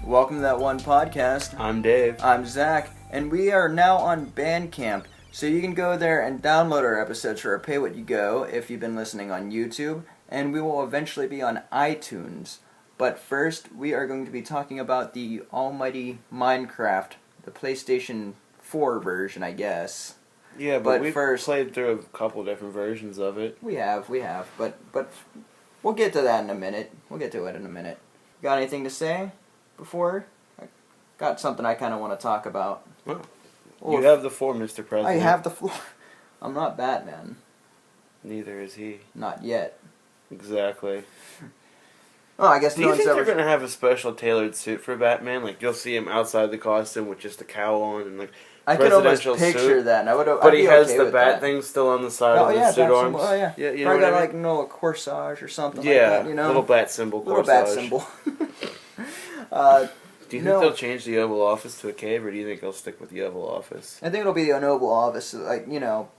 Welcome to That One Podcast. I'm Dave. I'm Zach, and we are now on Bandcamp, so you can go there and download our episodes for a pay-what-you-go if you've been listening on YouTube, and we will eventually be on iTunes. But first, we are going to be talking about the almighty Minecraft, the PlayStation 4 version, I guess. Yeah, but we played through a couple different versions of it. We have, but we'll get to that in a minute. Got anything to say before? I got something I kind of want to talk about. Well, you have the floor, Mr. President. I have the floor. I'm not Batman. Neither is he. Not yet. Exactly. Oh, I guess Do you think they're going to have a special tailored suit for Batman? Like, you'll see him outside the costume with just a cowl on and, like, I could almost picture suit, that. And but he has the bat thing still on the side of his suit arms. Oh, yeah. Yeah, you Probably know got, what I mean? like, a corsage or something like that, you know? Little bat symbol Little corsage. bat symbol. Do you think they'll change the Oval Office to a cave, or do you think they'll stick with the Oval Office? I think it'll be the Oval Office, like,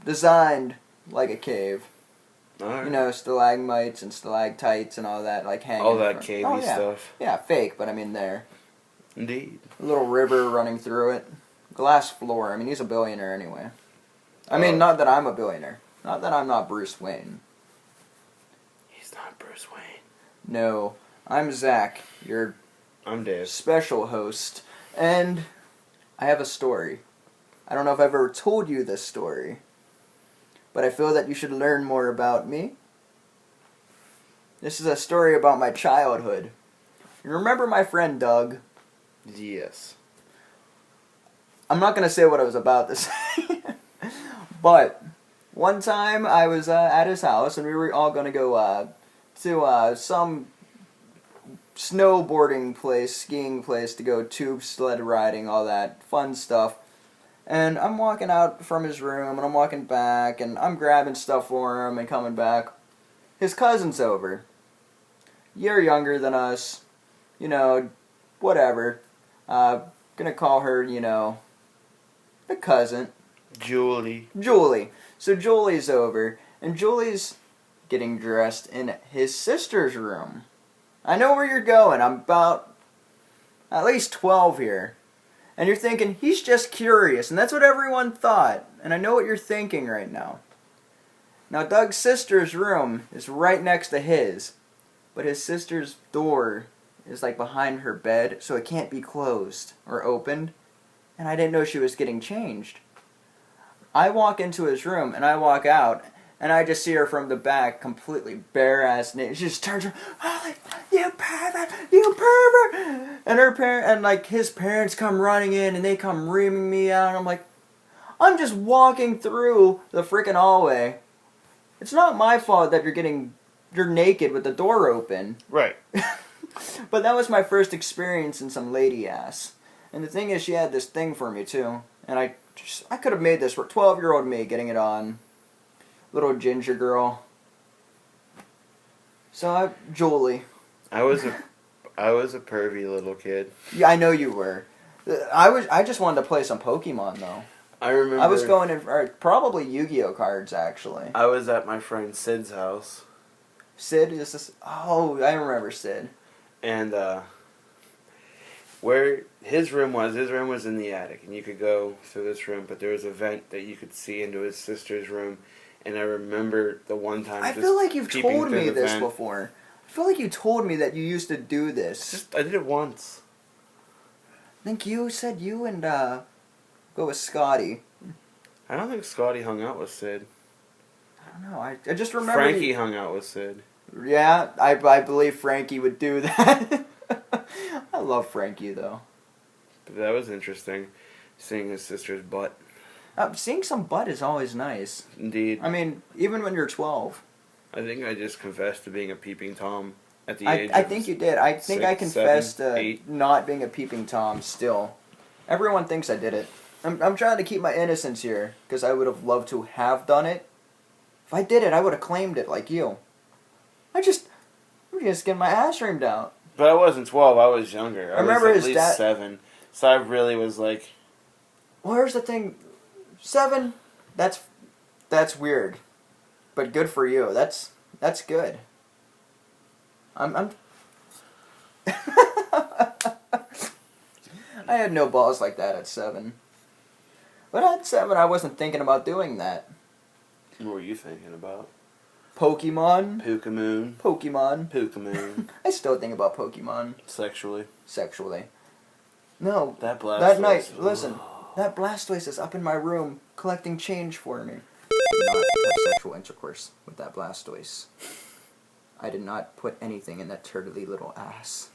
designed like a cave. All right. Stalagmites and stalactites and all that, like, hanging. All that cavey stuff. Yeah, fake, but I mean, there. Indeed. A little river running through it. Glass floor. I mean, he's a billionaire anyway. I mean, not that I'm a billionaire. Not that I'm not Bruce Wayne. He's not Bruce Wayne. No. I'm Zach, your I'm Dave. Special host. And I have a story. I don't know if I've ever told you this story, but I feel that you should learn more about me. This is a story about my childhood. You remember my friend Doug? Yes. I'm not going to say what I was about to say, but one time I was at his house and we were all going to go to some snowboarding place, skiing place to go tube sled riding, all that fun stuff. And I'm walking out from his room and I'm walking back and I'm grabbing stuff for him and coming back. His cousin's over. Year younger than us, whatever. Gonna call her, the cousin. Julie. So Julie's over, and Julie's getting dressed in his sister's room. I know where you're going. I'm about at least 12 here. And you're thinking, he's just curious, and that's what everyone thought. And I know what you're thinking right now. Now, Doug's sister's room is right next to his, but his sister's door is like behind her bed, so it can't be closed or opened. And I didn't know she was getting changed. I walk into his room, and I walk out, and I just see her from the back, completely bare-ass naked. She just turns around, "Oh, you pervert! And his parents come running in, and they come reaming me out, and I'm like, I'm just walking through the freaking hallway. It's not my fault that you're naked with the door open. Right. But that was my first experience in some lady ass. And the thing is, she had this thing for me, too. And I could have made this for 12-year-old me getting it on. Little ginger girl. So, Julie. I was a pervy little kid. Yeah, I know you were. I just wanted to play some Pokemon, though. I remember. I was going in for probably Yu-Gi-Oh cards, actually. I was at my friend Sid's house. Sid is this? Oh, I remember Sid. And where his room was in the attic, and you could go through this room, but there was a vent that you could see into his sister's room. And I remember the one time. I feel like you've told me this before. I feel like you told me that you used to do this. I did it once. I think you said you and go with Scotty. I don't think Scotty hung out with Sid. I don't know. I just remember Frankie hung out with Sid. Yeah, I believe Frankie would do that. I love Frankie, though. But that was interesting, seeing his sister's butt. Seeing some butt is always nice. Indeed. I mean, even when you're 12. I think I just confessed to being a peeping Tom at the age of I think you did. I think 6, I confessed 7, to 8. not being a peeping Tom still. Everyone thinks I did it. I'm trying to keep my innocence here, because I would have loved to have done it. If I did it, I would have claimed it like you. I'm just getting my ass reamed out. But I wasn't 12, I was younger. I remember was his at least 7. So I really was like... Well, here's the thing. 7, that's weird. But good for you. That's good. I'm I had no balls like that at 7. But at 7, I wasn't thinking about doing that. What were you thinking about? Pokemon. Pookamoon. Pokemon. Pookamoon. I still think about Pokemon. Sexually. No. That Blastoise. That night, listen, that Blastoise is up in my room collecting change for me. I did not have sexual intercourse with that Blastoise. I did not put anything in that turtly little ass.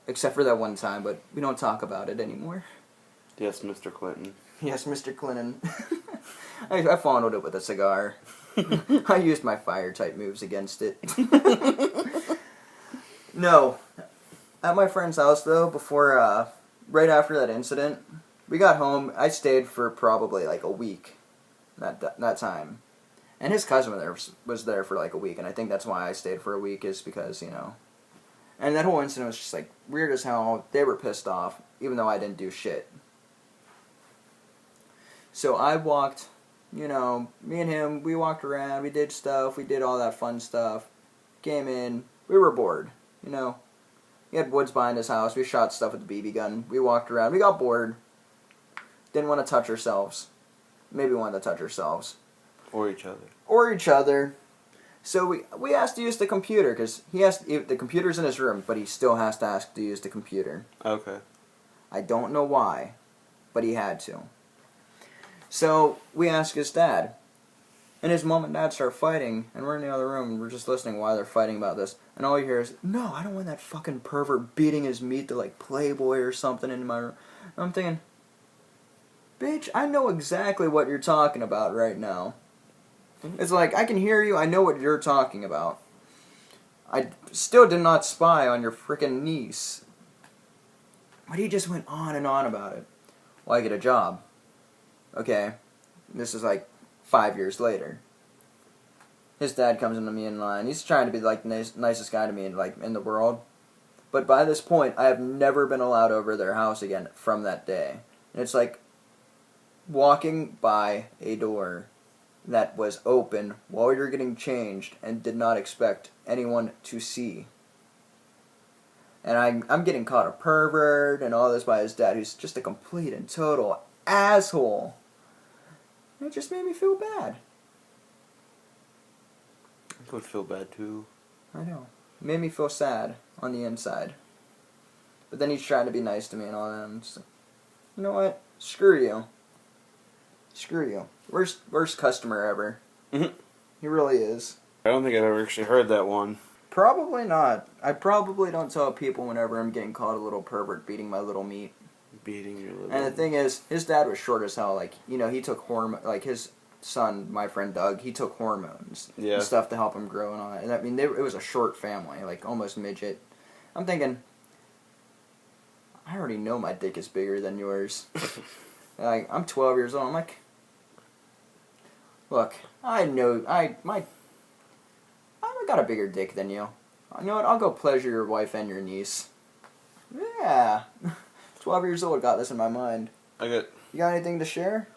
Except for that one time, but we don't talk about it anymore. Yes, Mr. Clinton. Yes, Mr. Clinton. I fondled it with a cigar. I used my fire-type moves against it. No. At my friend's house, though, before, right after that incident, we got home. I stayed for probably like a week that time. And his cousin was there for like a week, and I think that's why I stayed for a week, is because, you know. And that whole incident was just like weird as hell. They were pissed off, even though I didn't do shit. So I walked, you know, me and him, we walked around, we did stuff, we did all that fun stuff. Came in, we were bored, you know. He had woods behind his house, we shot stuff with the BB gun, we walked around, we got bored. Didn't want to touch ourselves. Maybe wanted to touch ourselves. Or each other. Or each other. So we asked to use the computer, because the computer's in his room, but he still has to ask to use the computer. Okay. I don't know why, but he had to. So we asked his dad, and his mom and dad start fighting, and we're in the other room, and we're just listening while they're fighting about this, and all you hear is, no, I don't want that fucking pervert beating his meat to like Playboy or something in my room. And I'm thinking, bitch, I know exactly what you're talking about right now. It's like, I can hear you, I know what you're talking about. I still did not spy on your frickin' niece. But he just went on and on about it. Well, I get a job. Okay, this is like 5 years later. His dad comes into me in line. He's trying to be like the nicest guy to me in the world. But by this point, I have never been allowed over their house again from that day. And it's like walking by a door that was open while you're getting changed and did not expect anyone to see. And I'm getting caught a pervert and all this by his dad, who's just a complete and total asshole. And it just made me feel bad. I would feel bad too. I know. It made me feel sad on the inside. But then he's trying to be nice to me and all that. And just like, you know what? Screw you. Screw you. Worst customer ever. Mm-hmm. He really is. I don't think I've ever actually heard that one. Probably not. I probably don't tell people whenever I'm getting caught a little pervert beating my little meat. Beating your little... And the thing is, his dad was short as hell. Like, you know, he took like his son, my friend Doug, he took hormones and stuff to help him grow and all that. And I mean, it was a short family, like almost midget. I'm thinking, I already know my dick is bigger than yours. Like, I'm 12 years old. I'm like, look, I know I got a bigger dick than you. You know what? I'll go pleasure your wife and your niece. Yeah. 12 years old, got this in my mind. You got anything to share?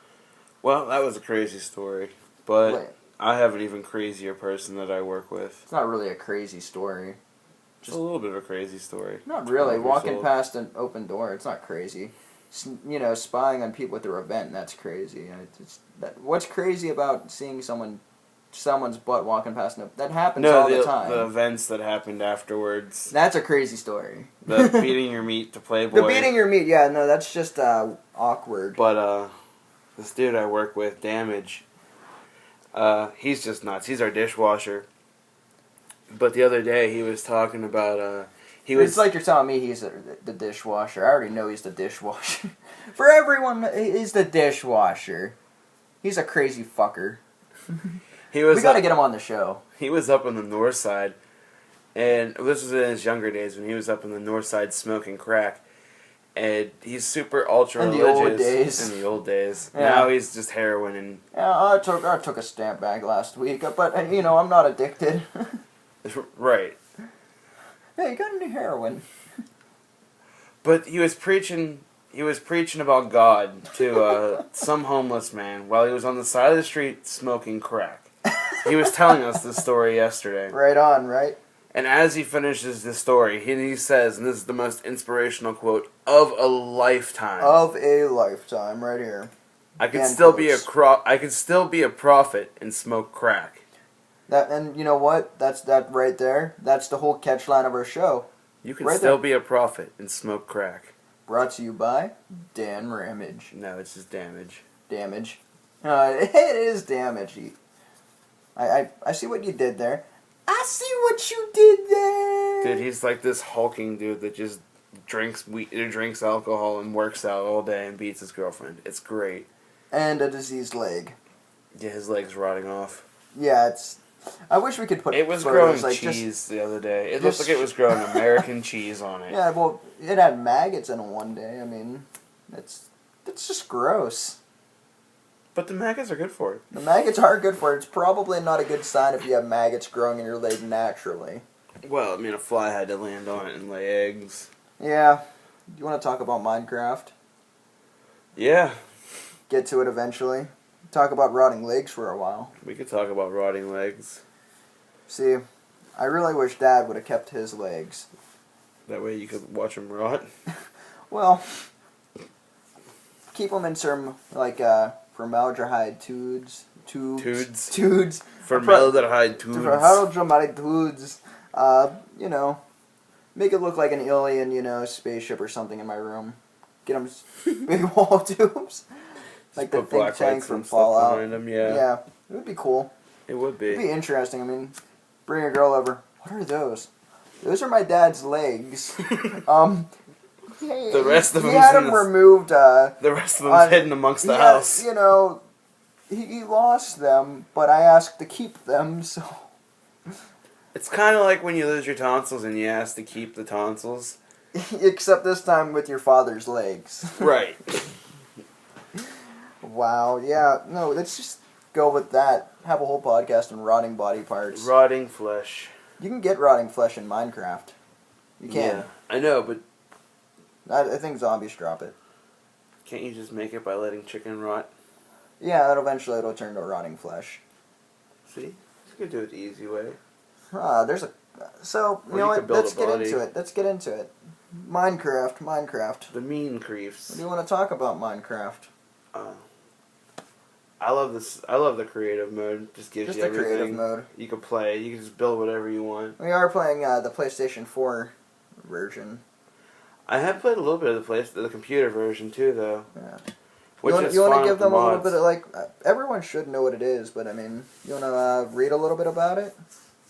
Well, that was a crazy story. But Wait. I have an even crazier person that I work with. It's not really a crazy story. Just a little bit of a crazy story. Not really. Walking past an open door, it's not crazy. You know, spying on people at their event, that's crazy. What's crazy about seeing someone's butt walking past? That happens all the time. The events that happened afterwards. That's a crazy story. The beating your meat to Playboy. The beating your meat, yeah, no, that's just awkward. But this dude I work with, Damage, he's just nuts. He's our dishwasher. But the other day he was talking about It's like you're telling me he's the dishwasher. I already know he's the dishwasher. For everyone, he's the dishwasher. He's a crazy fucker. We gotta get him on the show. He was up on the north side, and this was in his younger days when he was up on the north side smoking crack. And he's super ultra religious. In the old days. Yeah. Now he's just heroin and... Yeah, I took a stamp bag last week, but, you know, I'm not addicted. Right. Hey, you got any heroin? But he was preaching about God to some homeless man while he was on the side of the street smoking crack. He was telling us this story yesterday. Right on, right? And as he finishes the story, he says, and this is the most inspirational quote of a lifetime. Of a lifetime, right here. I could still be a prophet and smoke crack. That, and you know what? That's that right there. That's the whole catchline of our show. You can still be a prophet and smoke crack. Brought to you by Dan Ramage. No, it's just damage. Damage. It is damage. I see what you did there. I see what you did there. Dude, he's like this hulking dude that just drinks alcohol and works out all day and beats his girlfriend. It's great. And a diseased leg. Yeah, his leg's rotting off. Yeah, it's... I wish we could put it was photos, growing cheese the other day. It looked like it was growing American cheese on it. Yeah, well, it had maggots in it one day. I mean, it's just gross. But the maggots are good for it. The maggots are good for it. It's probably not a good sign if you have maggots growing in your leg naturally. Well, I mean, a fly had to land on it and lay eggs. Yeah. Do you want to talk about Minecraft? Yeah. Get to it eventually. Talk about rotting legs for a while. We could talk about rotting legs. See, I really wish Dad would have kept his legs. That way you could watch them rot? Well, keep them in some, like, formaldehyde tubes. Formaldehyde tubes. You know, make it look like an alien, spaceship or something in my room. Get them big wall tubes. Like the think tank from Fallout. Yeah, it would be cool. It would be. It'd be interesting. I mean, bring a girl over. What are those? Those are my dad's legs. The rest of them. He had them removed. The rest of them hidden amongst the house. You know, he lost them, but I asked to keep them, so. It's kind of like when you lose your tonsils and you ask to keep the tonsils. Except this time with your father's legs. Right. Wow, yeah, no, let's just go with that. Have a whole podcast on rotting body parts. Rotting flesh. You can get rotting flesh in Minecraft. You can. Yeah, I know, but... I think zombies drop it. Can't you just make it by letting chicken rot? Yeah, eventually it'll turn to rotting flesh. See? You could do it the easy way. There's a... So, you know what, let's get into it. Minecraft. The mean creeps. What do you want to talk about Minecraft? I love this. I love the creative mode. Just gives you everything. Just the creative mode. You can play. You can just build whatever you want. We are playing the PlayStation 4 version. I have played a little bit of the computer version too, though. Yeah. Which you want to give them a little bit of, like, everyone should know what it is, but I mean, you want to read a little bit about it?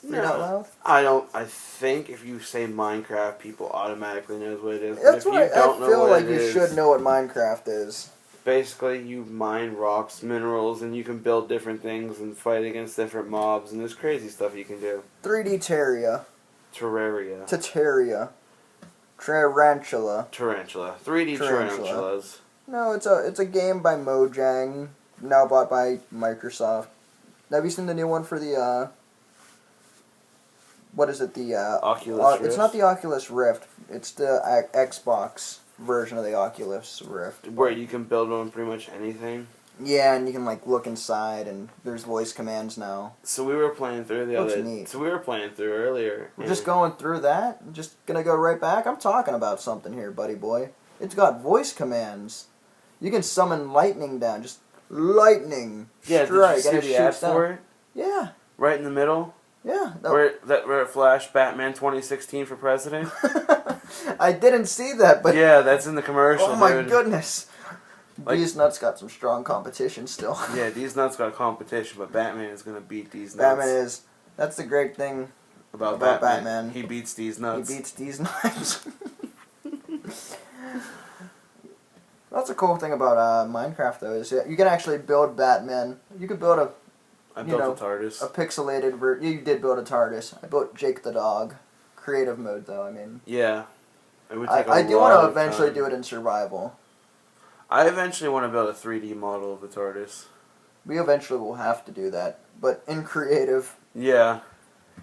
Read out loud? I don't. I think if you say Minecraft, people automatically knows what it is. That's what I feel like you should know what Minecraft is. Basically, you mine rocks, minerals, and you can build different things and fight against different mobs, and there's crazy stuff you can do. 3D Terraria. Tarantula. 3D tarantulas. No, it's a game by Mojang, now bought by Microsoft. Have you seen the new one for the what is it? The Oculus Rift? It's not the Oculus Rift. It's the Xbox version of the Oculus Rift. Where you can build on pretty much anything. Yeah, and you can like look inside, and there's voice commands now. So we were playing through earlier. We're just going through that. I'm just gonna go right back. I'm talking about something here, buddy boy. It's got voice commands. You can summon lightning down. Just lightning. Yeah, strike, did you see the ad for it? Yeah. Right in the middle. Yeah. Where it flashed Batman 2016 for president. I didn't see that, but yeah, that's in the commercial. Oh my goodness. These nuts got some strong competition still. Yeah, these nuts got competition, but Batman is gonna beat these nuts. Batman is. That's the great thing about Batman. He beats these nuts. He beats these nuts. That's a cool thing about Minecraft, though, is you can actually build Batman. You could build I built a TARDIS. A pixelated version. You did build a TARDIS. I built Jake the dog. Creative mode, though. I mean. Yeah. It would take I do want to eventually do it in survival. I eventually want to build a 3D model of the TARDIS. We eventually will have to do that, but in creative. Yeah.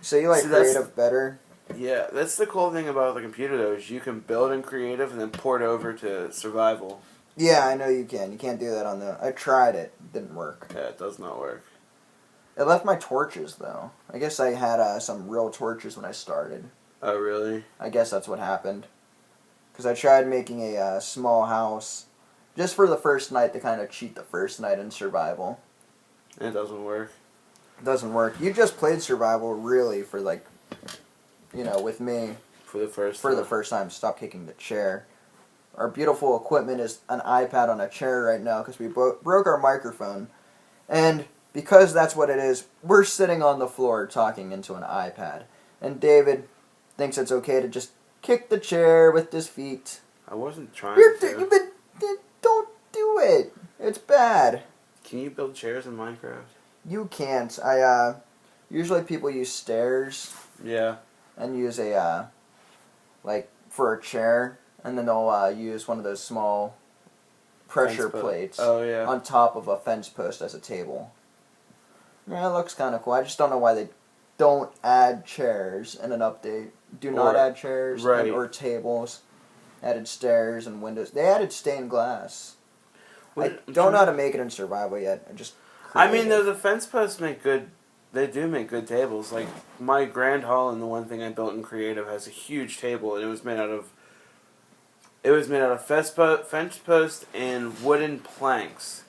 So you like creative better? Yeah, that's the cool thing about the computer, though, is you can build in creative and then port over to survival. Yeah, I know you can. You can't do that on the... I tried it. It didn't work. Yeah, it does not work. It left my torches, though. I guess I had some real torches when I started. Oh, really? I guess that's what happened. Because I tried making a small house just for the first night to kind of cheat the first night in survival. And it doesn't work. It doesn't work. You just played survival, really, for like, with me. For the first time. Stop kicking the chair. Our beautiful equipment is an iPad on a chair right now because we broke our microphone. And because that's what it is, we're sitting on the floor talking into an iPad. And David thinks it's okay to just kick the chair with his feet. I wasn't trying to. Don't do it. It's bad. Can you build chairs in Minecraft? You can't. Usually people use stairs. Yeah. And use for a chair. And then they'll use one of those small pressure plates on top of a fence post as a table. Yeah, it looks kind of cool. I just don't know why they don't add chairs in an update. Do not add chairs or tables. Added stairs and windows. They added stained glass. I don't know how to make it in survival yet. I mean, the fence posts make good. They do make good tables. Like my grand hall and the one thing I built in creative has a huge table, and it was made out of. Fence post and wooden planks,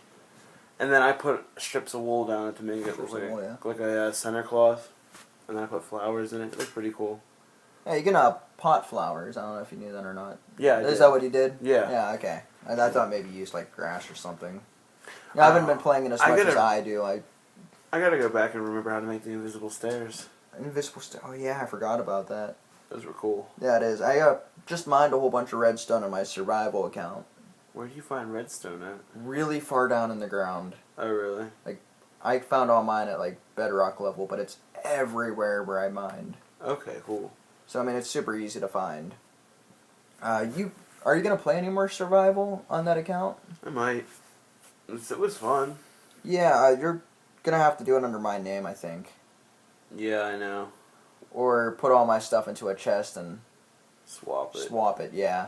and then I put strips of wool down it to make it look like a center cloth, and then I put flowers in it. It looked pretty cool. Yeah, you can pot flowers. I don't know if you knew that or not. Yeah, is that what you did? Yeah. Yeah. Okay. I thought maybe you used like grass or something. I haven't been playing it as much as I do. I gotta go back and remember how to make the invisible stairs. Invisible stairs. Oh yeah, I forgot about that. Those were cool. Yeah, it is. I just mined a whole bunch of redstone on my survival account. Where do you find redstone at? Really far down in the ground. Oh, really? Like, I found all mine at, like, bedrock level, but it's everywhere where I mined. Okay, cool. So, I mean, it's super easy to find. Are you going to play any more survival on that account? I might. It was fun. Yeah, you're going to have to do it under my name, I think. Yeah, I know. Or put all my stuff into a chest and swap it, yeah.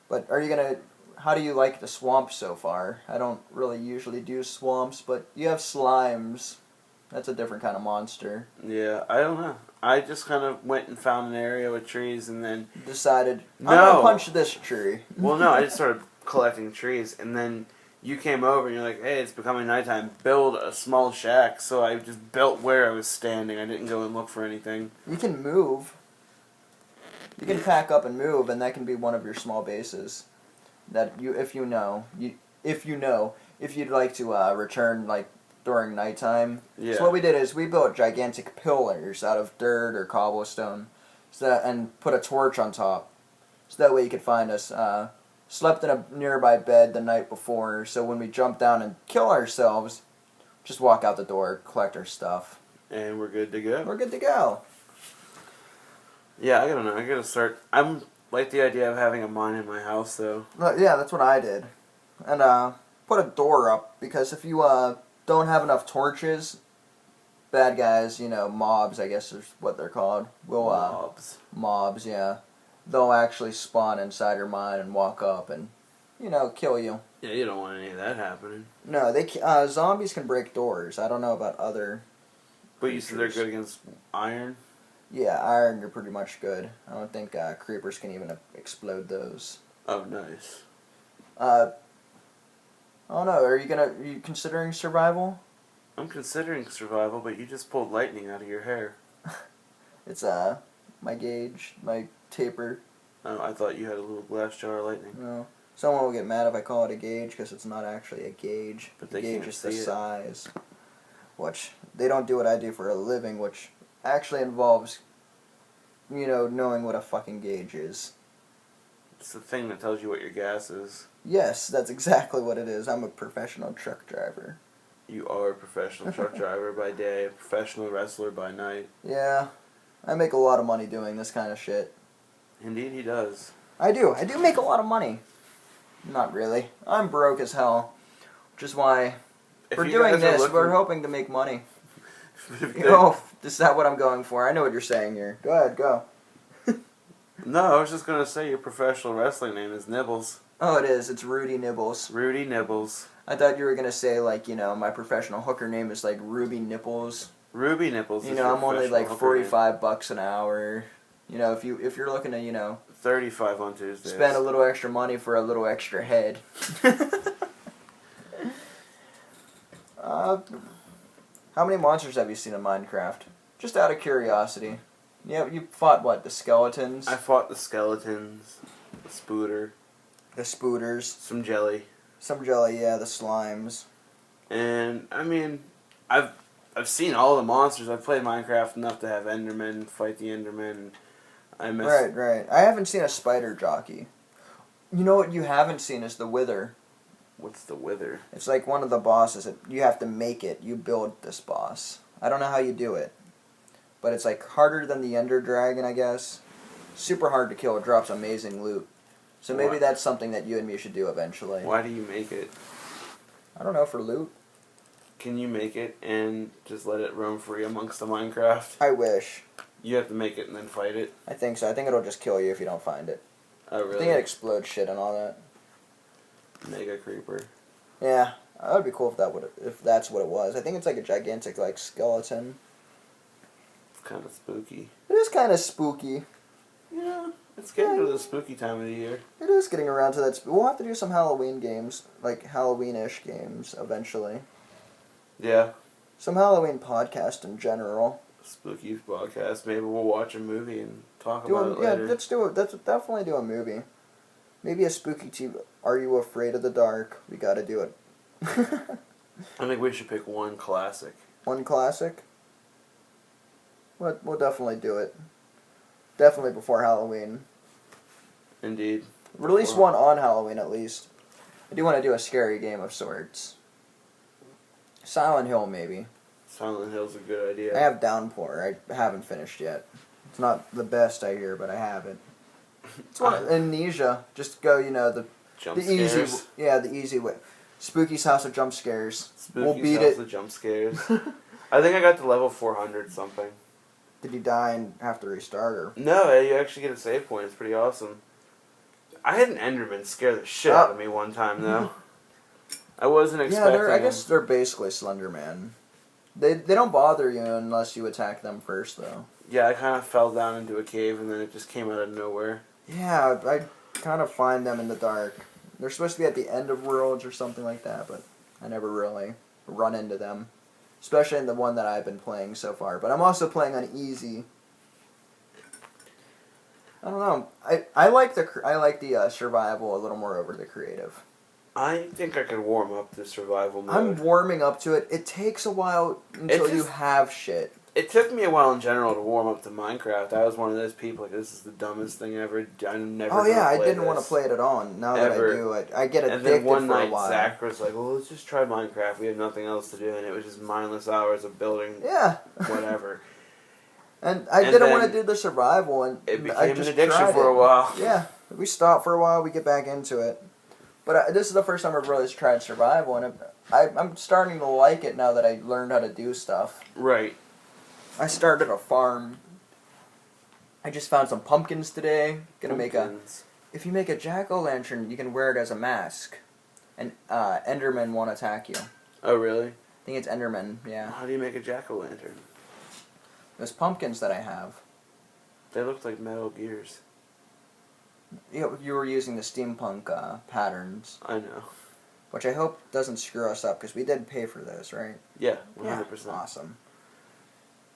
But are you going to... How do you like the swamp so far? I don't really usually do swamps, but you have slimes. That's a different kind of monster. Yeah, I don't know. I just kind of went and found an area with trees and then... Decided, I'm going to punch this tree. Well, no, I just started collecting trees and then... You came over and you're like, hey, it's becoming nighttime. Build a small shack. So I just built where I was standing. I didn't go and look for anything. You can move. You can pack up and move, and that can be one of your small bases. That if you'd like to return like during nighttime. Yeah. So what we did is we built gigantic pillars out of dirt or cobblestone, and put a torch on top, so that way you could find us. Slept in a nearby bed the night before, so when we jump down and kill ourselves, just walk out the door, collect our stuff. And we're good to go. We're good to go. Yeah, I don't know. I gotta start. I'm like the idea of having a mine in my house, though. Yeah, that's what I did. And put a door up, because if you don't have enough torches, bad guys, mobs, I guess is what they're called. Mobs, yeah. They'll actually spawn inside your mine and walk up and, kill you. Yeah, you don't want any of that happening. No, zombies can break doors. I don't know about other... But you said they're good against iron? Yeah, iron, you're pretty much good. I don't think creepers can even explode those. Oh, nice. I don't know, are you considering survival? I'm considering survival, but you just pulled lightning out of your hair. It's, my gauge, my taper. Oh, I thought you had a little glass jar of lightning. No. Someone will get mad if I call it a gauge, because it's not actually a gauge. But they gauge can't is the see it. size. Which, they don't do what I do for a living, which actually involves, knowing what a fucking gauge is. It's the thing that tells you what your gas is. Yes, that's exactly what it is. I'm a professional truck driver. You are a professional truck driver by day, a professional wrestler by night. Yeah. I make a lot of money doing this kind of shit. Indeed he does. I do make a lot of money. Not really. I'm broke as hell. Which is why, for doing this, we're hoping to make money. Is that what I'm going for? I know what you're saying here. Go ahead, go. No, I was just going to say your professional wrestling name is Nibbles. Oh, it is. It's Rudy Nibbles. Rudy Nibbles. I thought you were gonna say like, my professional hooker name is like Ruby Nipples. Ruby Nipples. I'm only like $45 an hour. If you're looking to 35 on Tuesdays. Spend a little extra money for a little extra head. How many monsters have you seen in Minecraft? Just out of curiosity. Yeah, you fought what? The skeletons? I fought the skeletons, the spooter. The spooters. Some jelly. Some jelly, yeah, the slimes. And, I mean, I've seen all the monsters. I've played Minecraft enough to have Endermen, fight the Endermen. Right. I haven't seen a spider jockey. You know what you haven't seen is the Wither. What's the Wither? It's like one of the bosses. You have to make it. You build this boss. I don't know how you do it. But it's like harder than the Ender Dragon, I guess. Super hard to kill. It drops amazing loot. So maybe that's something that you and me should do eventually. Why do you make it? I don't know, for loot. Can you make it and just let it roam free amongst the Minecraft? I wish. You have to make it and then fight it? I think so. I think it'll just kill you if you don't find it. Oh, really? I think it explodes shit and all that. Mega creeper. Yeah, that would be cool if that's what it was. I think it's like a gigantic like skeleton. It's kind of spooky. It is kind of spooky. Yeah, it's getting to the spooky time of the year. It is getting around to that. We'll have to do some Halloween games, like Halloween-ish games, eventually. Yeah. Some Halloween podcast in general. Spooky podcast. Maybe we'll watch a movie and talk about it later. Yeah, let's do it. Let's definitely do a movie. Maybe a spooky TV. Are You Afraid of the Dark? We gotta do it. I think we should pick one classic. One classic? We'll definitely do it. Definitely before Halloween. Indeed. Release one on Halloween at least. I do want to do a scary game of sorts. Silent Hill, maybe. Silent Hill's a good idea. I have Downpour. I haven't finished yet. It's not the best, I hear, but I have it. It's one Amnesia. Just go, the scares. the easy way. Spooky's House of Jump Scares. We'll beat House of Jump Scares. I think I got to level 400 something. Did you die and have to restart, or? No, you actually get a save point. It's pretty awesome. I had an Enderman scare the shit out of me one time, though. I wasn't expecting I guess they're basically Slender Man. They don't bother you unless you attack them first, though. Yeah, I kind of fell down into a cave, and then it just came out of nowhere. Yeah, I kind of find them in the dark. They're supposed to be at the end of worlds or something like that, but I never really run into them. Especially in the one that I've been playing so far. But I'm also playing on easy. I don't know. I like the survival a little more over the creative. I think I could warm up the survival mode. I'm warming up to it. It takes a while until you have shit. It took me a while in general to warm up to Minecraft. I was one of those people like, this is the dumbest thing ever. I'm never gonna play I didn't want to play it at all. Now that I do, I get addicted and then one for a night, while. Zach was like, well, let's just try Minecraft. We have nothing else to do. And it was just mindless hours of building whatever. And I didn't want to do the survival. And it became an addiction for a while. Yeah. We stopped for a while. We get back into it. But this is the first time I've really tried survival. And I'm starting to like it now that I learned how to do stuff. Right. I started a farm. I just found some pumpkins today. If you make a jack-o'-lantern, you can wear it as a mask. And Endermen won't attack you. Oh, really? I think it's Endermen, yeah. How do you make a jack-o'-lantern? Those pumpkins that I have. They look like Metal Gears. You were using the steampunk patterns. I know. Which I hope doesn't screw us up, because we did pay for those, right? Yeah, 100%. Yeah, awesome.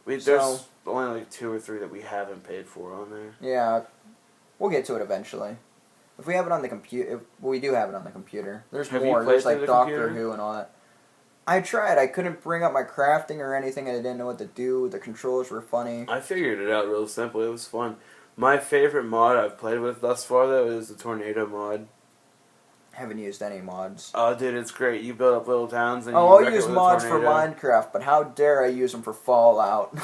There's only like 2 or 3 that we haven't paid for on there. Yeah, we'll get to it eventually. If we have it on the computer, we do have it on the computer. There's more. There's like Doctor Who and all that. I tried. I couldn't bring up my crafting or anything, and I didn't know what to do. The controls were funny. I figured it out real simple. It was fun. My favorite mod I've played with thus far, though, is the Tornado mod. Haven't used any mods. Oh, dude, it's great. You build up little towns and I'll use mods for Minecraft, but how dare I use them for Fallout?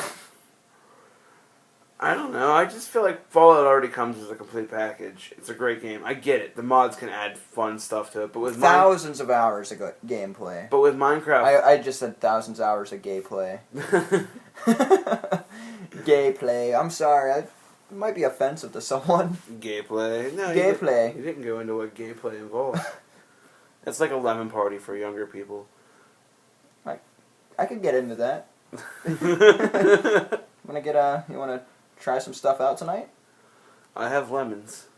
I don't know. I just feel like Fallout already comes as a complete package. It's a great game. I get it. The mods can add fun stuff to it, but with thousands of hours of gameplay. But with Minecraft, I just said thousands of hours of gameplay. Gay play. I'm sorry. it might be offensive to someone. Gay play. No, Gay play. You didn't go into what gay play involves. It's like a lemon party for younger people. I could get into that. You wanna try some stuff out tonight? I have lemons.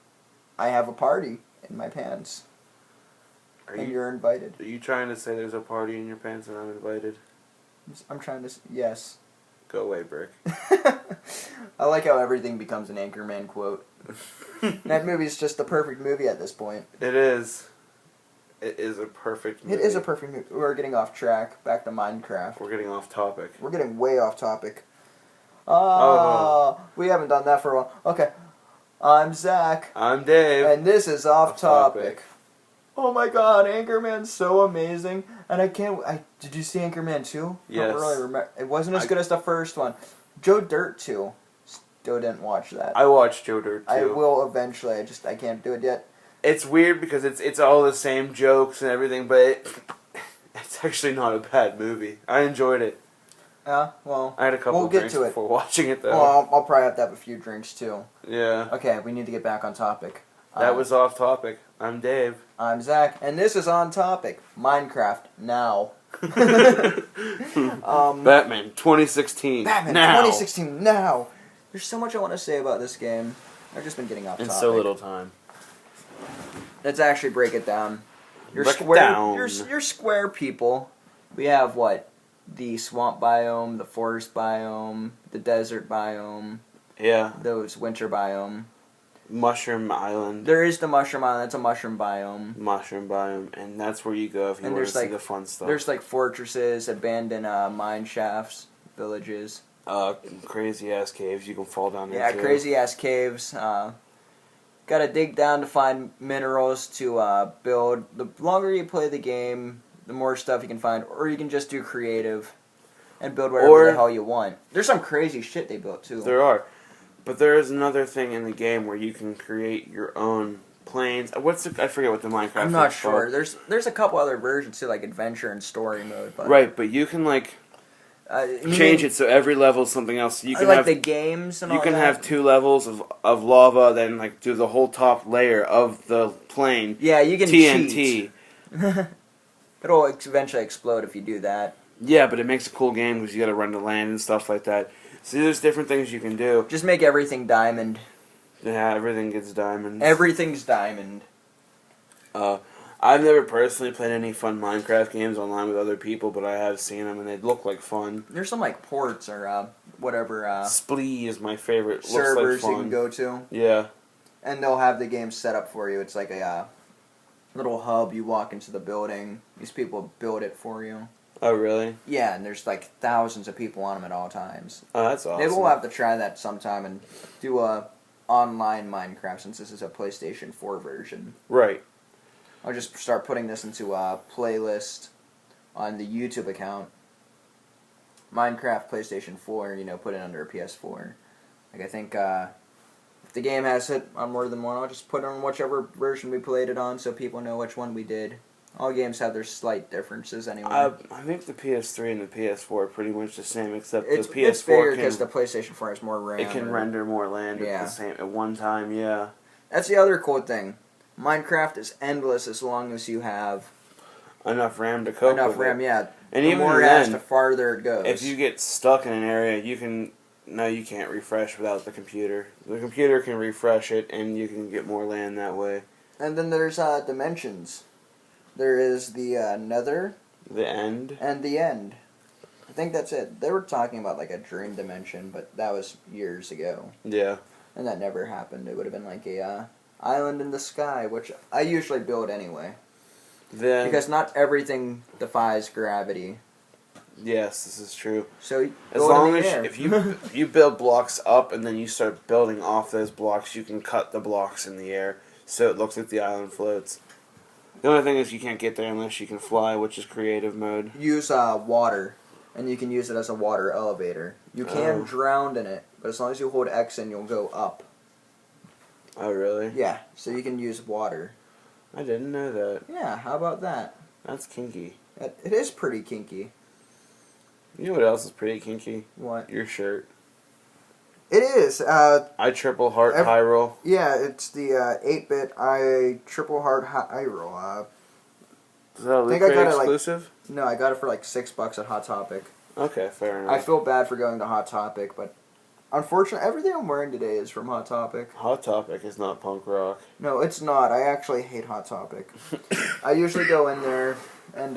I have a party in my pants. You're invited. Are you trying to say there's a party in your pants and I'm invited? I'm trying to... Yes. Go away, Brick. I like how everything becomes an Anchorman quote. That movie's just the perfect movie at this point. It is. It is a perfect movie. It is a perfect movie. We're getting off track. Back to Minecraft. We're getting off topic. We're getting way off topic. Oh. We haven't done that for a while. Okay. I'm Zach. I'm Dave. And this is Off Topic. Oh my god, Anchorman's so amazing. And did you see Anchorman 2? Yes. I don't really remember. It wasn't as good as the first one. Joe Dirt 2. Still didn't watch that. I watched Joe Dirt 2. I will eventually. I can't do it yet. It's weird because it's all the same jokes and everything, but it's actually not a bad movie. I enjoyed it. Yeah, well, I had a couple drinks before watching it, though. Well, I'll probably have to have a few drinks, too. Yeah. Okay, we need to get back on topic. That was Off Topic. I'm Dave. I'm Zach, and this is On Topic. Minecraft, now. Batman 2016. Batman now. 2016, now. There's so much I want to say about this game. I've just been getting off topic. In so little time. Let's actually break it down. You're square people. We have what? The swamp biome, the forest biome, the desert biome. Yeah. Those winter biome. Mushroom Island. There is the Mushroom Island. That's a mushroom biome. Mushroom biome, and that's where you go if you want to see the fun stuff. There's like fortresses, abandoned mine shafts, villages. Crazy ass caves you can fall down into. Yeah, crazy ass caves. Gotta dig down to find minerals to build. The longer you play the game, the more stuff you can find, or you can just do creative and build whatever the hell you want. There's some crazy shit they built too. There are. But there is another thing in the game where you can create your own planes. I forget what the Minecraft I'm not sure. There's a couple other versions too, like adventure and story mode. But right, but you can change it so every level is something else. You can have the games and all that. You can have 2 levels of lava, then do the whole top layer of the plane. Yeah, you can TNT. cheat. It'll eventually explode if you do that. Yeah, but it makes a cool game because you got to run to land and stuff like that. See, there's different things you can do. Just make everything diamond. Yeah, everything gets diamonds. Everything's diamond. I've never personally played any fun Minecraft games online with other people, but I have seen them and they look like fun. There's some ports or whatever. Splee is my favorite. Servers looks like fun. You can go to. Yeah. And they'll have the game set up for you. It's like a little hub. You walk into the building. These people build it for you. Oh, really? Yeah, and there's thousands of people on them at all times. Oh, that's awesome. Maybe we'll have to try that sometime and do a online Minecraft since this is a PlayStation 4 version. Right. I'll just start putting this into a playlist on the YouTube account. Minecraft PlayStation 4, put it under a PS4. I think if the game has it on more than one, I'll just put it on whichever version we played it on so people know which one we did. All games have their slight differences anyway. I think the PS3 and the PS4 are pretty much the same, except the PS4 it's bigger because the PlayStation 4 has more RAM. It can render more land at one time, yeah. That's the other cool thing. Minecraft is endless as long as you have enough RAM to cope with it. Enough RAM, yeah. And the even more then, the farther it goes. If you get stuck in an area, you can't refresh without the computer. The computer can refresh it, and you can get more land that way. And then there's dimensions. There is the Nether. The end. And the end. I think that's it. They were talking about a dream dimension, but that was years ago. Yeah. And that never happened. It would have been a island in the sky, which I usually build anyway. Because not everything defies gravity. Yes, this is true. So as long as if you build blocks up and then you start building off those blocks, you can cut the blocks in the air so it looks like the island floats. The only thing is you can't get there unless you can fly, which is creative mode. Use water, and you can use it as a water elevator. You can drown in it, but as long as you hold X in, you'll go up. Oh, really? Yeah, so you can use water. I didn't know that. Yeah, how about that? That's kinky. It is pretty kinky. You know what else is pretty kinky? What? Your shirt. It is. I triple heart high roll. Yeah, it's the 8-bit I triple heart high roll. Is that a Loot Crate exclusive? No, I got it for like $6 at Hot Topic. Okay, fair enough. I feel bad for going to Hot Topic, but unfortunately, everything I'm wearing today is from Hot Topic. Hot Topic is not punk rock. No, it's not. I actually hate Hot Topic. I usually go in there and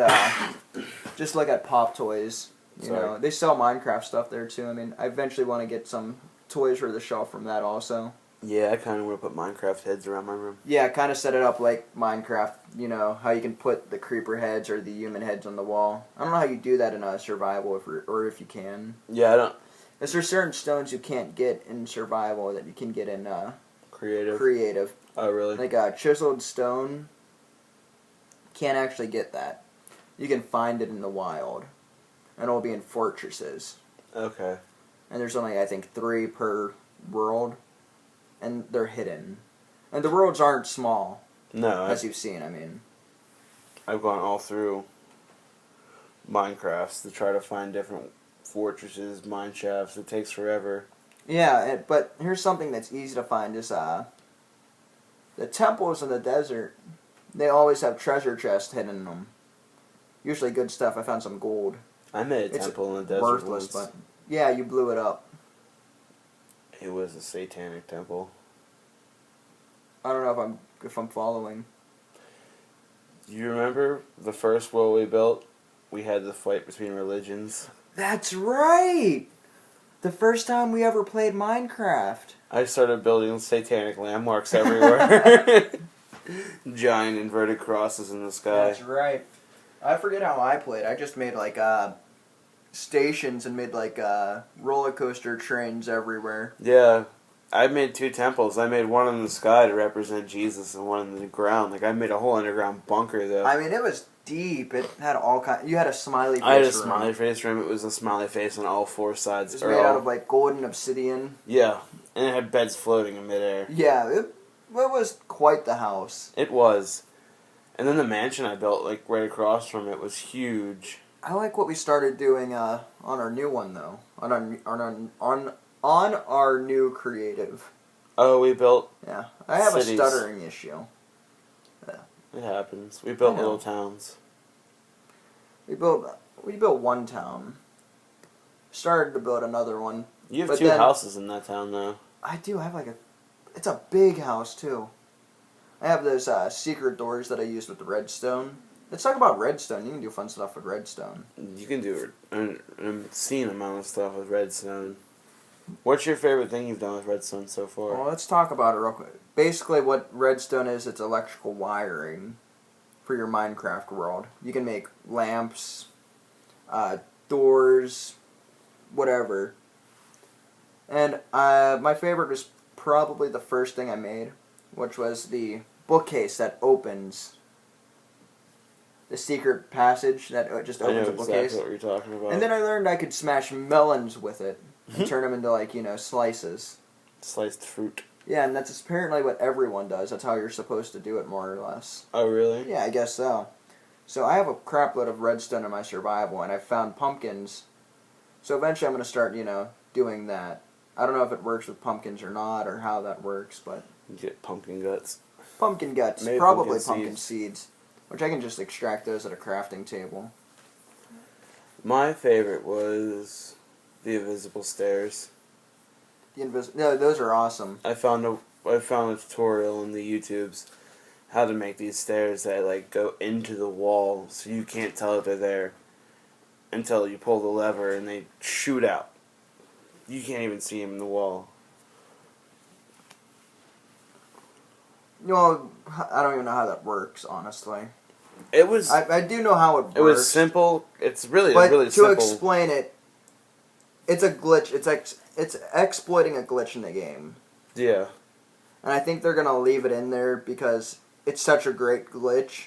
just look at pop toys. You know, they sell Minecraft stuff there too. I mean, I eventually want to get some toys for the shelf from that also. Yeah, I kind of want to put Minecraft heads around my room. Yeah, kind of set it up like Minecraft, you know, how you can put the creeper heads or the human heads on the wall. I don't know how you do that in a survival, or if you can. Yeah, I don't. Is there certain stones you can't get in survival that you can get in creative? Oh, really? Like a chiseled stone, can't actually get that. You can find it in the wild, and it'll be in fortresses. Okay. And there's only, I think, 3 per world. And they're hidden. And the worlds aren't small. No. As you've seen, I mean. I've gone all through Minecraft to try to find different fortresses, mine shafts. It takes forever. Yeah, but here's something that's easy to find is the temples in the desert. They always have treasure chests hidden in them. Usually good stuff. I found some gold. I made a temple in the desert worthless, once. But yeah, you blew it up. It was a satanic temple. I don't know if I'm following. You remember the first world we built? We had the fight between religions. That's right! The first time we ever played Minecraft. I started building satanic landmarks everywhere. Giant inverted crosses in the sky. That's right. I forget how I played. I just made like stations and made like roller coaster trains everywhere. Yeah, I made 2 temples. I made one in the sky to represent Jesus and one in the ground. Like I made a whole underground bunker though. I mean, it was deep. It had all kind. You had a smiley face. I had a smiley face room. It was a smiley face on all 4 sides. It was made out of like golden obsidian. Yeah, and it had beds floating in midair. Yeah, it was quite the house. It was. And then the mansion I built, like right across from it, was huge. I like what we started doing on our new one though. On our new creative. Oh, we built. Yeah, I have cities. a stuttering issue. Yeah. It happens. We built little towns. We built one town. Started to build another one. You have 2 houses in that town though. I do. I have it's a big house too. I have those secret doors that I used with the redstone. Let's talk about redstone. You can do fun stuff with redstone. You can do an obscene amount of stuff with redstone. What's your favorite thing you've done with redstone so far? Well, let's talk about it real quick. Basically, what redstone is, it's electrical wiring for your Minecraft world. You can make lamps, doors, whatever. And my favorite was probably the first thing I made, which was the bookcase that opens. The secret passage that just opens a bookcase. I know exactly what you're talking about. And then I learned I could smash melons with it and turn them into, like, slices. Sliced fruit. Yeah, and that's apparently what everyone does. That's how you're supposed to do it, more or less. Oh, really? Yeah, I guess so. So I have a crap load of redstone in my survival, and I found pumpkins. So eventually I'm going to start, doing that. I don't know if it works with pumpkins or not, or how that works, but... You get pumpkin guts. Pumpkin guts. Maybe probably pumpkin seeds. Which I can just extract those at a crafting table. My favorite was the invisible stairs. No, those are awesome. I found a tutorial in the YouTubes how to make these stairs that like go into the wall so you can't tell that they're there until you pull the lever and they shoot out. You can't even see them in the wall. Well, I don't even know how that works, honestly. It was. I do know how it works. It was simple. It's really really simple. But to explain it, it's a glitch. It's exploiting a glitch in the game. Yeah. And I think they're gonna leave it in there because it's such a great glitch.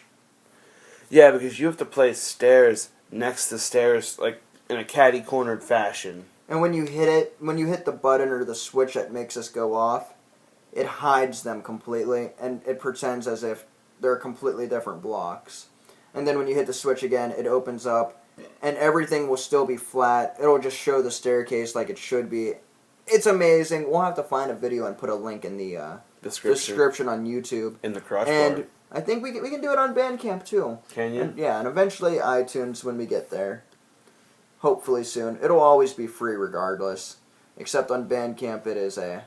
Yeah, because you have to place stairs next to stairs, like in a catty-cornered fashion. And when you hit the button or the switch that makes this go off, it hides them completely, and it pretends as if they're completely different blocks. And then when you hit the switch again, it opens up, and everything will still be flat. It'll just show the staircase like it should be, It's amazing. We'll have to find a video and put a link in the description on YouTube. In the crossbar. And I think we can do it on Bandcamp too. Can you? And eventually iTunes when we get there. Hopefully soon. It'll always be free regardless. Except on Bandcamp it is a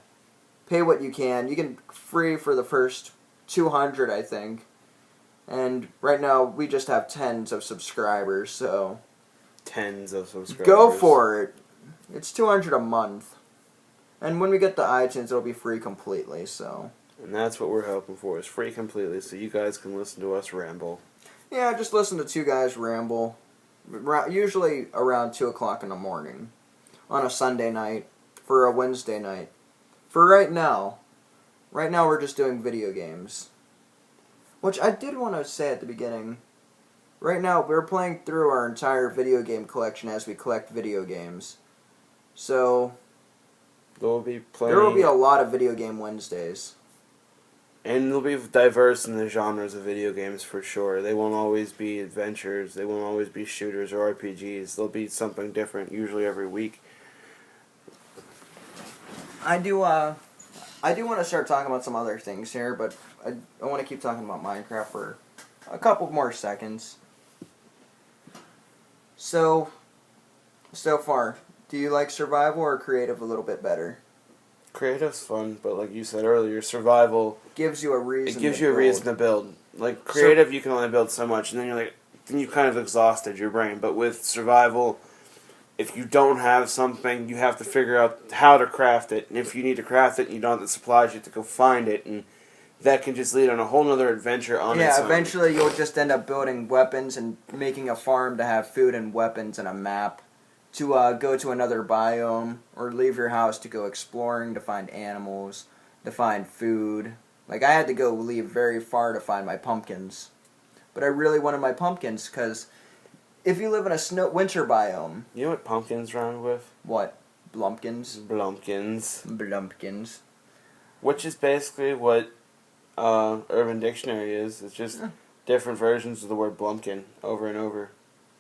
pay what you can. You can free for the first 200, I think. And right now we just have tens of subscribers, so Tens of subscribers. go for it. It's 200 a month. And when we get to iTunes, it'll be free completely, so. And that's what we're hoping for, is free completely, so you guys can listen to us ramble. Yeah, just listen to two guys ramble. Usually around 2 o'clock in the morning. On a Sunday night. For a Wednesday night. For right now. Right now we're just doing video games. Which I did want to say at the beginning. Right now we're playing through our entire video game collection as we collect video games. So There will be a lot of video game Wednesdays. And they'll be diverse in the genres of video games for sure. They won't always be adventures. They won't always be shooters or RPGs. There'll be something different usually every week. I do want to start talking about some other things here, but I want to keep talking about Minecraft for a couple more seconds. So far, do you like survival or creative a little bit better? Creative's fun, but like you said earlier, survival gives you a reason. It gives you a reason to build. Like creative, you can only build so much, and then you kind of exhausted your brain. But with survival, if you don't have something, you have to figure out how to craft it. And if you need to craft it, and you don't have the supplies, you have to go find it, and that can just lead on a whole other adventure on its own. Yeah, eventually you'll just end up building weapons and making a farm to have food and weapons and a map to go to another biome or leave your house to go exploring to find animals, to find food. Like, I had to go leave very far to find my pumpkins. But I really wanted my pumpkins because if you live in a winter biome... You know what pumpkins rhyme with? What? Blumpkins? Blumpkins. Which is basically what Urban Dictionary is. It's just different versions of the word blumpkin over and over.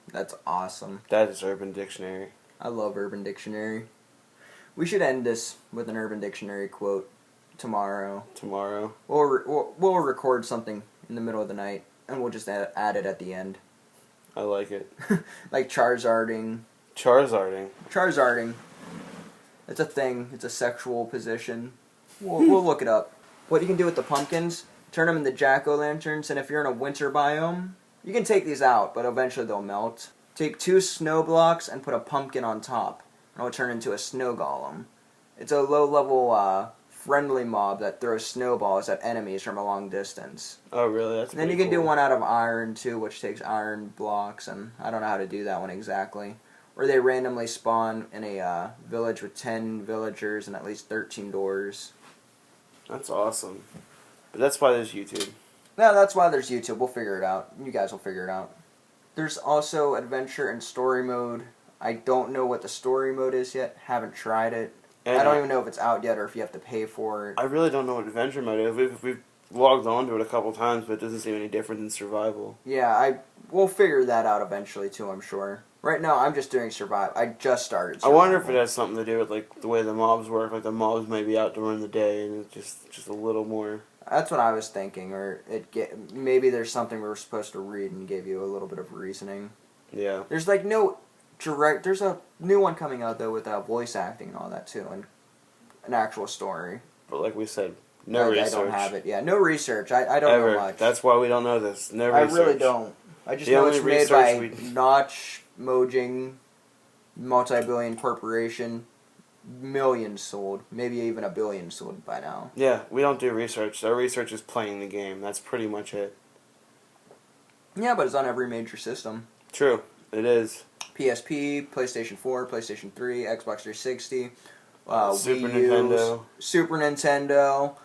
That's awesome. That is Urban Dictionary. I love Urban Dictionary. We should end this with an Urban Dictionary quote tomorrow. We'll record something in the middle of the night, and we'll just add it at the end. I like it. Like Charizarding. Charizarding. It's a thing. It's a sexual position. We'll look it up. What you can do with the pumpkins, turn them into jack-o'-lanterns, and if you're in a winter biome, you can take these out, but eventually they'll melt. Take 2 snow blocks and put a pumpkin on top, and it'll turn into a snow golem. It's a low-level, friendly mob that throws snowballs at enemies from a long distance. Oh, really? That's then you can do one out of iron, too, which takes iron blocks, and I don't know how to do that one exactly. Or they randomly spawn in a village with 10 villagers and at least 13 doors. That's awesome. But that's why there's YouTube. No, that's why there's YouTube. We'll figure it out. You guys will figure it out. There's also adventure and story mode. I don't know what the story mode is yet. Haven't tried it. And I don't even know if it's out yet or if you have to pay for it. I really don't know what adventure mode is. We've logged on to it a couple times, but it doesn't seem any different than survival. Yeah, we'll figure that out eventually too, I'm sure. Right now, I'm just doing survival. I just started survival. I wonder if it has something to do with like the way the mobs work. Like the mobs may be out during the day, and it's just a little more. That's what I was thinking, or maybe there's something we were supposed to read and gave you a little bit of reasoning. Yeah. There's like no direct. There's a new one coming out though with voice acting and all that too, and an actual story. But like we said, no research. I don't have it. Yeah, no research. I don't know much. That's why we don't know this. No research. I really don't. I just know it's made by Notch Mojang, multi-billion corporation. Millions sold, maybe even 1 billion sold by now. Yeah, we don't do research. Our research is playing the game. That's pretty much it. Yeah, but it's on every major system. True, it is. PSP, PlayStation 4, PlayStation 3, Xbox 360, Super Wii U, Nintendo. Super Nintendo.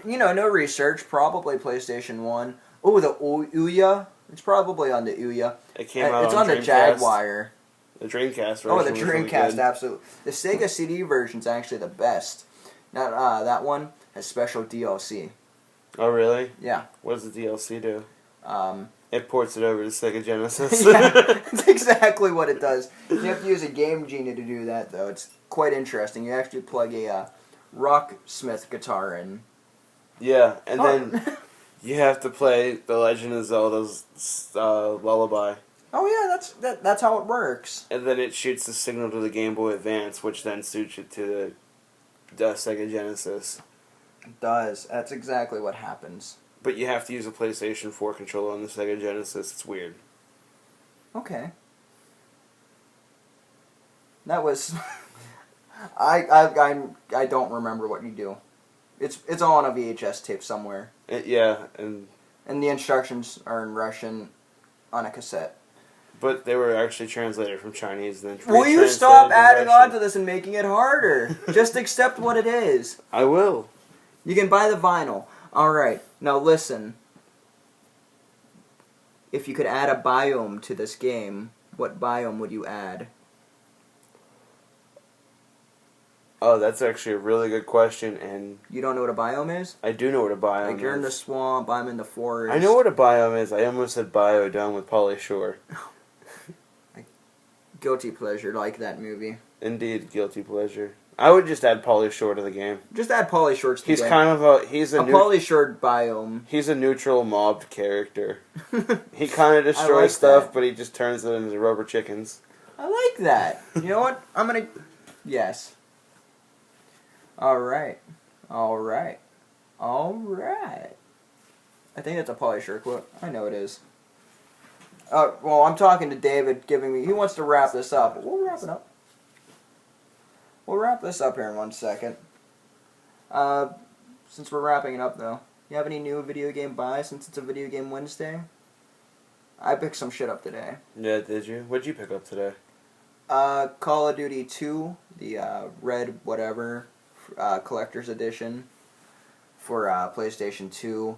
You know, no research. Probably PlayStation 1. Oh, the Ouya. It's probably on the Ouya. It came out. It's on the Jaguar. The Dreamcast version. Oh, the Dreamcast, really absolutely. The Sega CD version's actually the best. Now, that one has special DLC. Oh, really? Yeah. What does the DLC do? It ports it over to Sega Genesis. Yeah, that's exactly what it does. You have to use a Game Genie to do that, though. quite interesting. You actually plug a Rocksmith guitar in. Yeah, and then you have to play The Legend of Zelda's Lullaby. Oh yeah, that's how it works. And then it shoots the signal to the Game Boy Advance, which then suits it to the Sega Genesis. It does. That's exactly what happens. But you have to use a PlayStation 4 controller on the Sega Genesis. It's weird. Okay. That was... I don't remember what you do. It's all on a VHS tape somewhere. Yeah, and the instructions are in Russian on a cassette. But they were actually translated from Chinese and then Will you stop adding on to this and making it harder? Just accept what it is. I will. You can buy the vinyl. Alright, now listen. If you could add a biome to this game, what biome would you add? Oh, that's actually a really good question, and... You don't know what a biome is? I do know what a biome is. Like, you're in the swamp, I'm in the forest. I know what a biome is. I almost said bio done with Pauly Shore. Guilty pleasure, like that movie. Indeed, guilty pleasure. I would just add Pauly Shore to the game. Just add Pauly Shore to the game. He's kind of a... He's a Pauly Shore biome. He's a neutral mobbed character. He kind of destroys stuff, but he just turns it into rubber chickens. I like that. You know what? I'm gonna... Yes. Alright. Alright. Alright. I think that's a Pauly Shore quote. I know it is. Well, I'm talking to David, giving me... He wants to wrap this up. We'll wrap it up. We'll wrap this up here in 1 second. Since we're wrapping it up, though, you have any new video game buys since it's a Video Game Wednesday? I picked some shit up today. Yeah, did you? What'd you pick up today? Call of Duty 2, the red whatever collector's edition for PlayStation 2,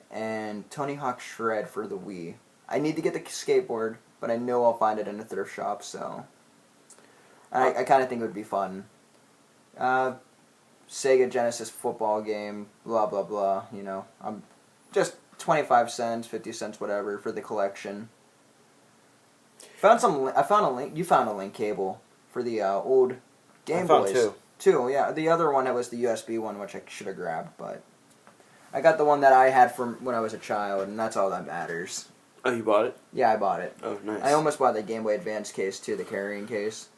and Tony Hawk Shred for the Wii. I need to get the skateboard, but I know I'll find it in a thrift shop, so I kind of think it would be fun. Sega Genesis football game, blah blah blah, you know. I'm just 25 cents, 50 cents, whatever for the collection. I found a link. You found a link cable for the old Game Boys. I found two, yeah. The other one, it was the USB one, which I should have grabbed, but I got the one that I had from when I was a child, and that's all that matters. Oh, you bought it? Yeah, I bought it. Oh, nice. I almost bought the Game Boy Advance case too, the carrying case.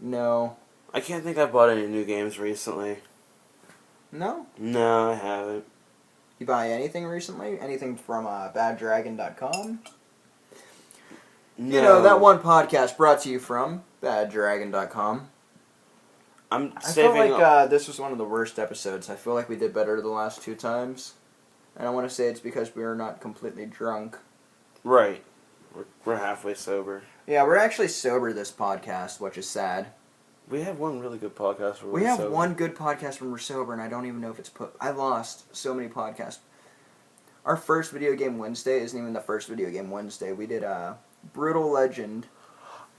No. I can't think I've bought any new games recently. No? No, I haven't. You buy anything recently? Anything from baddragon.com? No. You know, that one podcast brought to you from baddragon.com. I feel like this was one of the worst episodes. I feel like we did better the last 2 times. And I want to say it's because we were not completely drunk. Right. We're halfway sober. Yeah, we're actually sober this podcast, which is sad. We have one really good podcast where we have sober. One good podcast when we're sober, and I don't even know if it's put... I lost so many podcasts. Our first Video Game Wednesday isn't even the first Video Game Wednesday. We did Brutal Legend.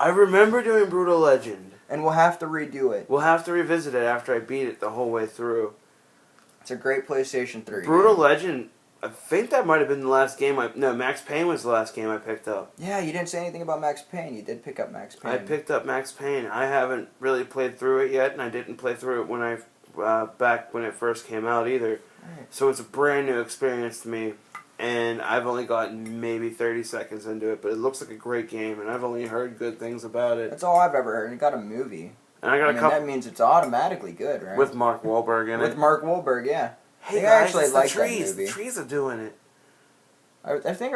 I remember doing Brutal Legend. And we'll have to redo it. We'll have to revisit it after I beat it the whole way through. It's a great PlayStation 3 Brutal game. Legend, I think that might have been the last game No, Max Payne was the last game I picked up. Yeah, you didn't say anything about Max Payne. You did pick up Max Payne. I picked up Max Payne. I haven't really played through it yet, and I didn't play through it when back when it first came out either. Right. So it's a brand new experience to me, and I've only gotten maybe 30 seconds into it, but it looks like a great game, and I've only heard good things about it. That's all I've ever heard. It got a movie. And I got a couple. That means it's automatically good, right? With Mark Wahlberg in it. With Mark Wahlberg, yeah. Hey I guys, actually it's like the trees. That movie. The trees are doing it. I think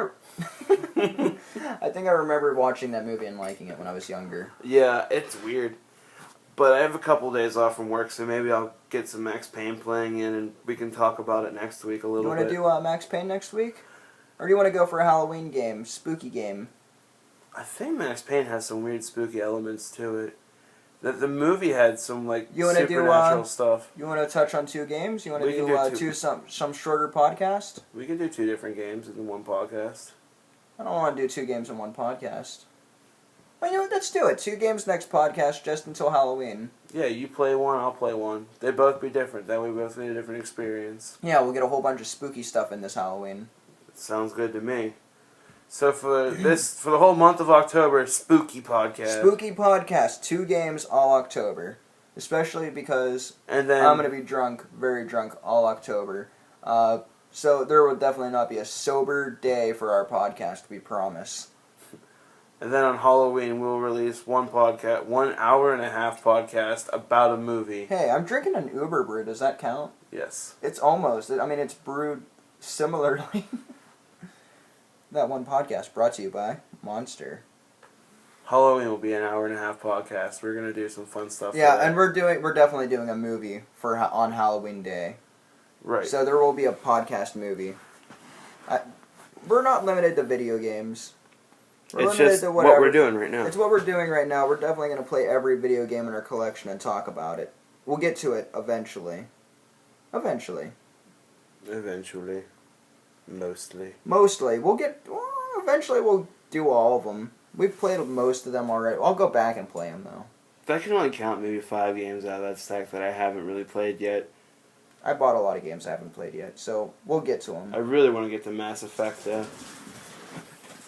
I think I remember watching that movie and liking it when I was younger. Yeah, it's weird. But I have a couple days off from work, so maybe I'll get some Max Payne playing in, and we can talk about it next week a little bit. You want to do Max Payne next week? Or do you want to go for a Halloween game, spooky game? I think Max Payne has some weird spooky elements to it. The movie had some supernatural stuff. You want to touch on 2 games? You want to do some shorter podcast? We can do 2 different games in one podcast. I don't want to do 2 games in one podcast. Well, you know what? Let's do it. 2 games next podcast, just until Halloween. Yeah, you play one, I'll play one. They both be different. That way we both need a different experience. Yeah, we'll get a whole bunch of spooky stuff in this Halloween. Sounds good to me. So for the whole month of October, spooky podcast. Spooky podcast, 2 games all October. especially because and then I'm going to be drunk, very drunk, all October. So there will definitely not be a sober day for our podcast, we promise. And then on Halloween, we'll release 1 hour-and-a-half podcast about a movie. Hey, I'm drinking an Uber brew. Does that count? Yes. It's almost. I mean, it's brewed similarly. That one podcast brought to you by Monster. Halloween will be an hour-and-a-half podcast. We're gonna do some fun stuff. Yeah, and we're definitely doing a movie on Halloween Day. Right. So there will be a podcast movie. We're not limited to video games. It's just what we're doing right now. It's what we're doing right now. We're definitely going to play every video game in our collection and talk about it. We'll get to it eventually. Eventually. Mostly. Eventually we'll do all of them. We've played most of them already. I'll go back and play them, though. I can only count maybe 5 games out of that stack that I haven't really played yet. I bought a lot of games I haven't played yet, so we'll get to them. I really want to get to Mass Effect, though.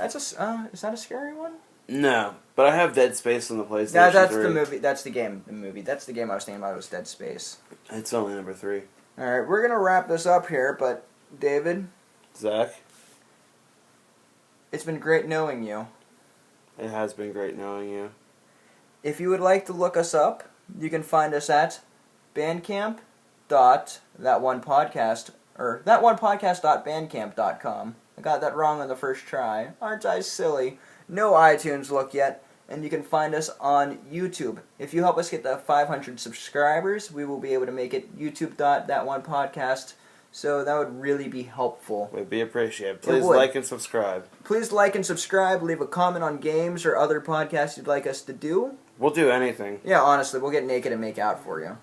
Is that a scary one? No, but I have Dead Space on the PlayStation 3. Yeah, that's the movie. That's the game. The movie. That's the game I was thinking about. Was Dead Space. It's only number 3. All right, we're gonna wrap this up here, but David, Zach, it's been great knowing you. It has been great knowing you. If you would like to look us up, you can find us at thatonepodcast.bandcamp.com. I got that wrong on the first try. Aren't I silly? No iTunes look yet, and you can find us on YouTube. If you help us get to 500 subscribers, we will be able to make it youtube.thatonepodcast, so that would really be helpful. Would be appreciated. Please like and subscribe. Please like and subscribe. Leave a comment on games or other podcasts you'd like us to do. We'll do anything. Yeah, honestly, we'll get naked and make out for you.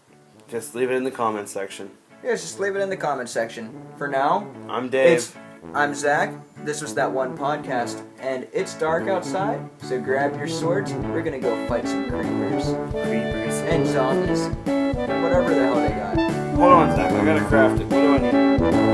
Just leave it in the comment section. Yeah, just leave it in the comment section. For now, I'm Dave. I'm Zach. This was That One Podcast, and it's dark outside, so grab your swords. We're gonna go fight some creepers and zombies, whatever the hell they got. Hold on, Zach. I gotta craft it. What do I need?